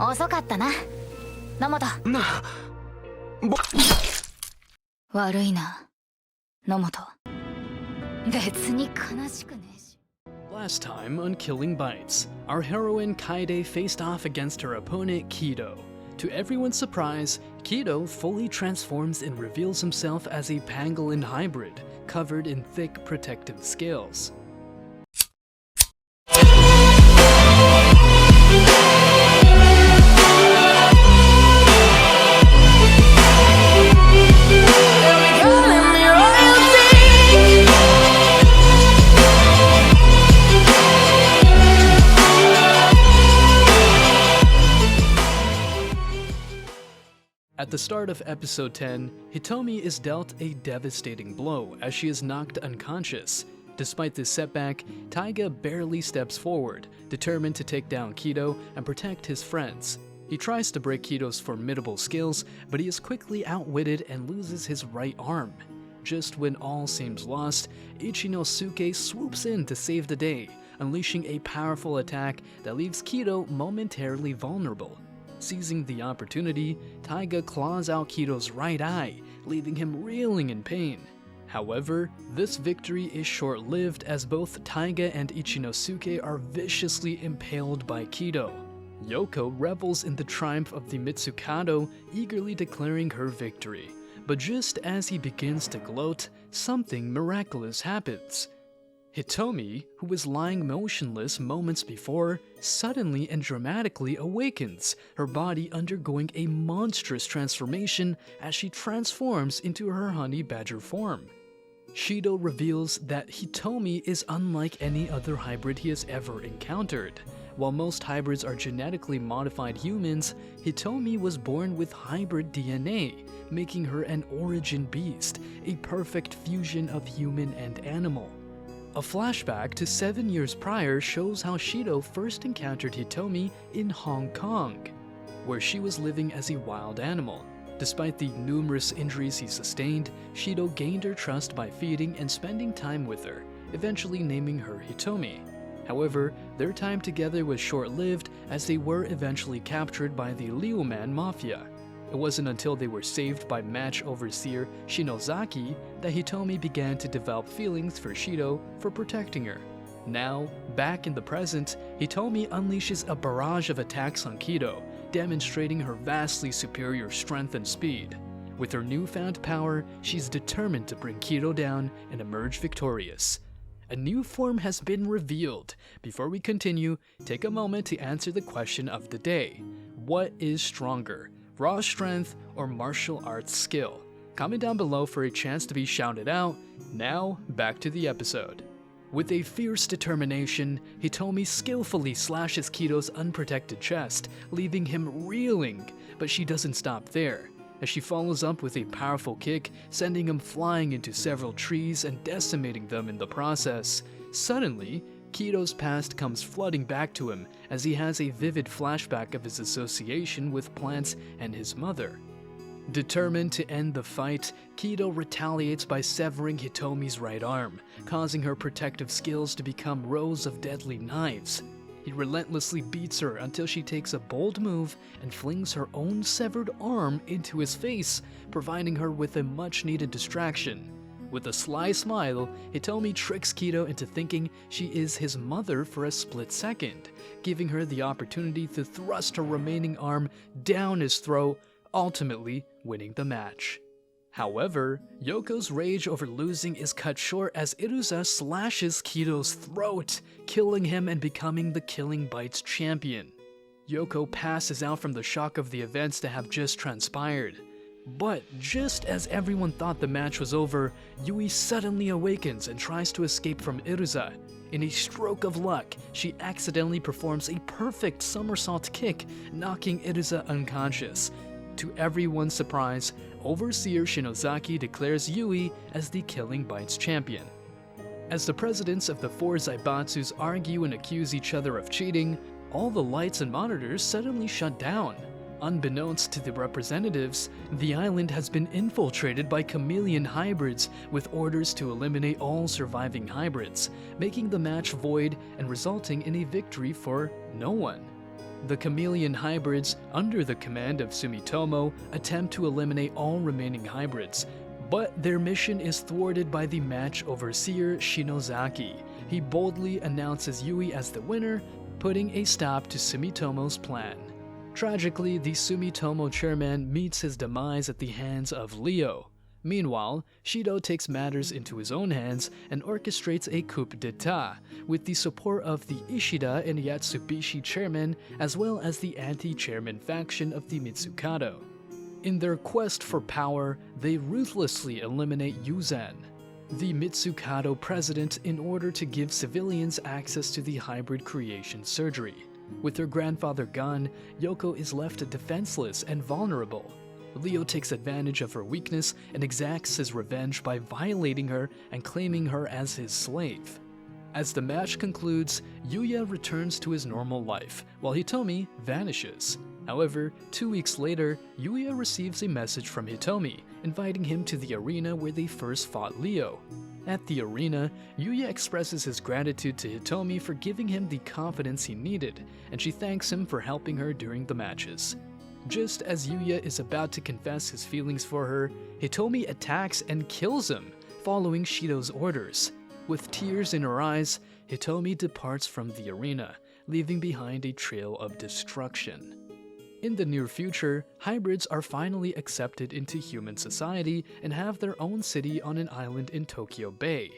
遅かったな、野本。悪いな、野本。別に悲しくねえし。 Last time on Killing Bites, our heroine Kaede faced off against her opponent Kido. To everyone's surprise, Kido fully transforms and reveals himself as a pangolin hybrid, covered in thick protective scales. At the start of episode 10, Hitomi is dealt a devastating blow as she is knocked unconscious. Despite this setback, Taiga barely steps forward, determined to take down Kido and protect his friends. He tries to break Kido's formidable skills, but he is quickly outwitted and loses his right arm. Just when all seems lost, Ichinosuke swoops in to save the day, unleashing a powerful attack that leaves Kido momentarily vulnerable. Seizing the opportunity, Taiga claws out Kido's right eye, leaving him reeling in pain. However, this victory is short-lived as both Taiga and Ichinosuke are viciously impaled by Kido. Yoko revels in the triumph of the Mitsukado, eagerly declaring her victory. But just as he begins to gloat, something miraculous happens. Hitomi, who was lying motionless moments before, suddenly and dramatically awakens, her body undergoing a monstrous transformation as she transforms into her honey badger form. Shido reveals that Hitomi is unlike any other hybrid he has ever encountered. While most hybrids are genetically modified humans, Hitomi was born with hybrid DNA, making her an origin beast, a perfect fusion of human and animal. A flashback to 7 years prior shows how Shido first encountered Hitomi in Hong Kong, where she was living as a wild animal. Despite the numerous injuries he sustained, Shido gained her trust by feeding and spending time with her, eventually naming her Hitomi. However, their time together was short-lived as they were eventually captured by the Liuman Mafia. It wasn't until they were saved by match overseer Shinozaki that Hitomi began to develop feelings for Shido for protecting her. Now, back in the present, Hitomi unleashes a barrage of attacks on Kido, demonstrating her vastly superior strength and speed. With her newfound power, she's determined to bring Kido down and emerge victorious. A new form has been revealed. Before we continue, take a moment to answer the question of the day. What is stronger, raw strength or martial arts skill? Comment down below for a chance to be shouted out. Now, back to the episode. With a fierce determination, Hitomi skillfully slashes Kido's unprotected chest, leaving him reeling, but she doesn't stop there, as she follows up with a powerful kick, sending him flying into several trees and decimating them in the process. Suddenly, Kido's past comes flooding back to him as he has a vivid flashback of his association with plants and his mother. Determined to end the fight, Kido retaliates by severing Hitomi's right arm, causing her protective skills to become rows of deadly knives. He relentlessly beats her until she takes a bold move and flings her own severed arm into his face, providing her with a much-needed distraction. With a sly smile, Hitomi tricks Kido into thinking she is his mother for a split second, giving her the opportunity to thrust her remaining arm down his throat, ultimately winning the match. However, Yoko's rage over losing is cut short as Iruza slashes Kido's throat, killing him and becoming the Killing Bites champion. Yoko passes out from the shock of the events that have just transpired. But just as everyone thought the match was over, Yui suddenly awakens and tries to escape from Iruza. In a stroke of luck, she accidentally performs a perfect somersault kick, knocking Iruza unconscious. To everyone's surprise, Overseer Shinozaki declares Yui as the Killing Bites champion. As the presidents of the four Zaibatsus argue and accuse each other of cheating, all the lights and monitors suddenly shut down. Unbeknownst to the representatives, the island has been infiltrated by chameleon hybrids with orders to eliminate all surviving hybrids, making the match void and resulting in a victory for no one. The chameleon hybrids, under the command of Sumitomo, attempt to eliminate all remaining hybrids, but their mission is thwarted by the match overseer Shinozaki. He boldly announces Yui as the winner, putting a stop to Sumitomo's plan. Tragically, the Sumitomo chairman meets his demise at the hands of Leo. Meanwhile, Shido takes matters into his own hands and orchestrates a coup d'etat, with the support of the Ishida and Yatsubishi chairmen as well as the anti-chairman faction of the Mitsukado. In their quest for power, they ruthlessly eliminate Yuzan, the Mitsukado president, in order to give civilians access to the hybrid creation surgery. With her grandfather gone, Yoko is left defenseless and vulnerable. Leo takes advantage of her weakness and exacts his revenge by violating her and claiming her as his slave. As the match concludes, Yuya returns to his normal life, while Hitomi vanishes. However, 2 weeks later, Yuya receives a message from Hitomi, inviting him to the arena where they first fought Leo. At the arena, Yuya expresses his gratitude to Hitomi for giving him the confidence he needed, and she thanks him for helping her during the matches. Just as Yuya is about to confess his feelings for her, Hitomi attacks and kills him, following Shido's orders. With tears in her eyes, Hitomi departs from the arena, leaving behind a trail of destruction. In the near future, hybrids are finally accepted into human society and have their own city on an island in Tokyo Bay.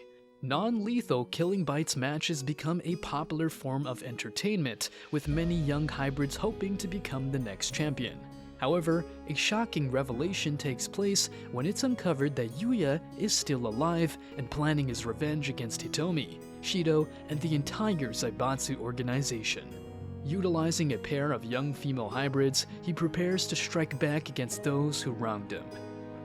Non-lethal killing bites matches become a popular form of entertainment, with many young hybrids hoping to become the next champion. However, a shocking revelation takes place when it's uncovered that Yuya is still alive and planning his revenge against Hitomi, Shido, and the entire Zaibatsu organization. Utilizing a pair of young female hybrids, he prepares to strike back against those who wronged him.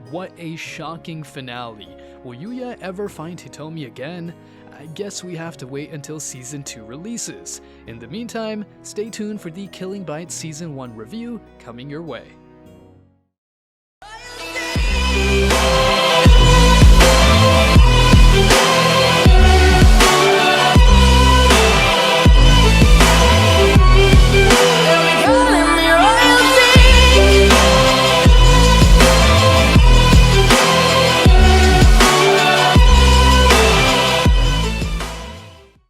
What a shocking finale! Will Yuya ever find Hitomi again? I guess we have to wait until Season 2 releases. In the meantime, stay tuned for the Killing Bites Season 1 review coming your way.